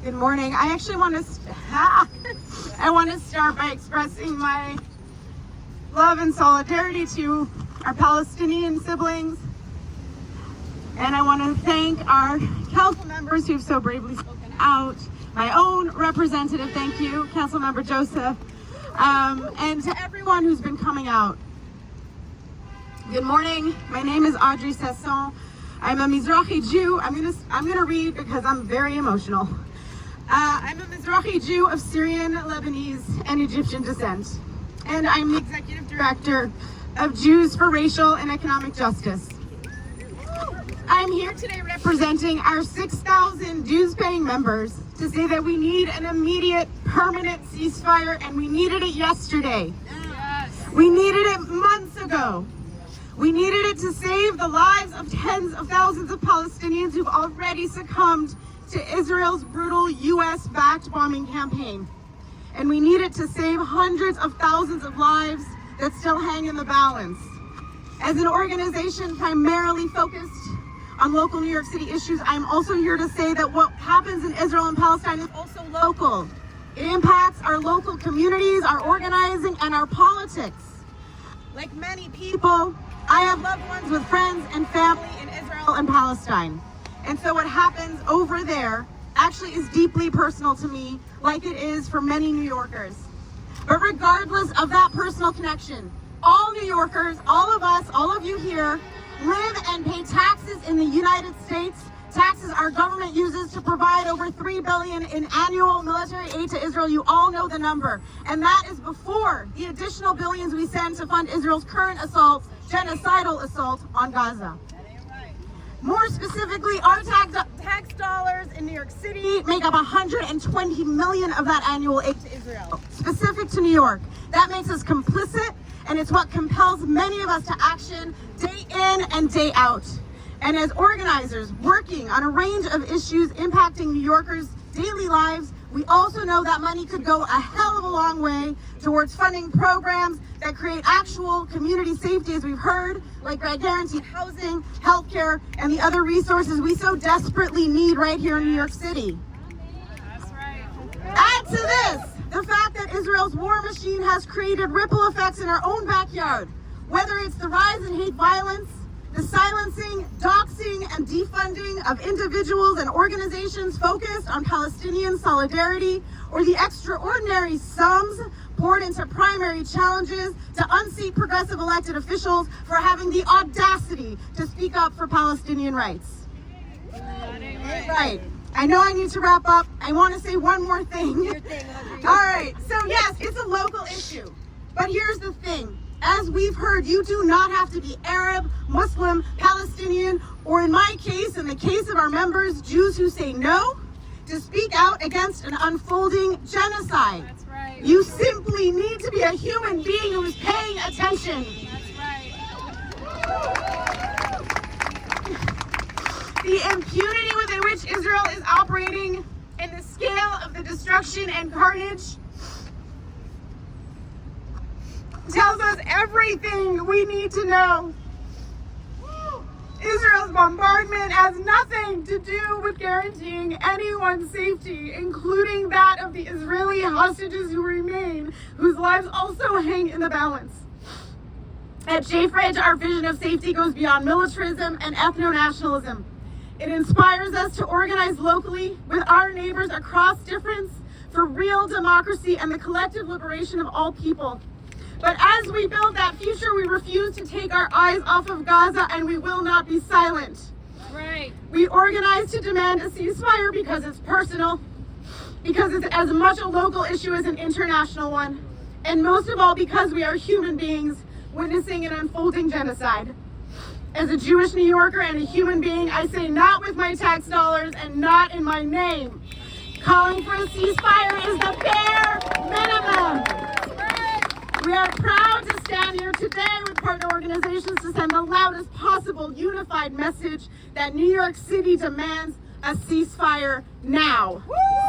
Good morning. I actually want to start by expressing my love and solidarity to our Palestinian siblings. And I want to thank our council members who've so bravely spoken out. My own representative, thank you, Councilmember Joseph, and to everyone who's been coming out. Good morning. My name is Audrey Sasson. I'm a Mizrahi Jew. I'm gonna read because I'm very emotional. I'm a Mizrahi Jew of Syrian, Lebanese, and Egyptian descent, and I'm the executive director of Jews for Racial and Economic Justice. I'm here today representing our 6,000 dues-paying members to say that we need an immediate, permanent ceasefire, and we needed it yesterday. Yes. We needed it months ago. We needed it to save the lives of tens of thousands of Palestinians who've already succumbed to Israel's brutal US-backed bombing campaign. And we need it to save hundreds of thousands of lives that still hang in the balance. As an organization primarily focused on local New York City issues, I'm also here to say that what happens in Israel and Palestine is also local. It impacts our local communities, our organizing, and our politics. Like many people, I have loved ones with friends and family in Israel and Palestine. And so what happens over there actually is deeply personal to me, like it is for many New Yorkers. But regardless of that personal connection, all New Yorkers, all of us, all of you here, live and pay taxes in the United States, taxes our government uses to provide over $3 billion in annual military aid to Israel. You all know the number. And that is before the additional billions we send to fund Israel's current assault, genocidal assault on Gaza. More specifically, our tax dollars in New York City make up $120 million of that annual aid to Israel, specific to New York. That makes us complicit, and it's what compels many of us to action day in and day out. And as organizers working on a range of issues impacting New Yorkers' daily lives, we also know that money could go a hell of a long way towards funding programs that create actual community safety, as we've heard, like guaranteed housing, healthcare, and the other resources we so desperately need right here in New York City. That's right. Add to this the fact that Israel's war machine has created ripple effects in our own backyard, whether it's the rise in hate violence, the silencing, doxing, and defunding of individuals and organizations focused on Palestinian solidarity, or the extraordinary sums poured into primary challenges to unseat progressive elected officials for having the audacity to speak up for Palestinian rights. Right. I know I need to wrap up. I want to say one more thing. All right. So yes, it's a local issue. But here's the thing. As we've heard, you do not have to be Arab, Muslim, Palestinian, or in my case, in the case of our members, Jews who say no, to speak out against an unfolding genocide. That's right. You simply need to be a human being who is paying attention. That's right. The impunity within which Israel is operating and the scale of the destruction and carnage tells us everything we need to know. Israel's bombardment has nothing to do with guaranteeing anyone's safety, including that of the Israeli hostages who remain, whose lives also hang in the balance. At JFRED, our vision of safety goes beyond militarism and ethno-nationalism. It inspires us to organize locally with our neighbors across difference for real democracy and the collective liberation of all people. But as we build that future, we refuse to take our eyes off of Gaza, and we will not be silent. Right. We organize to demand a ceasefire because it's personal, because it's as much a local issue as an international one, and most of all because we are human beings witnessing an unfolding genocide. As a Jewish New Yorker and a human being, I say not with my tax dollars and not in my name. Calling for a ceasefire is the bare minimum. We are proud to stand here today with partner organizations to send the loudest possible unified message that New York City demands a ceasefire now. Woo!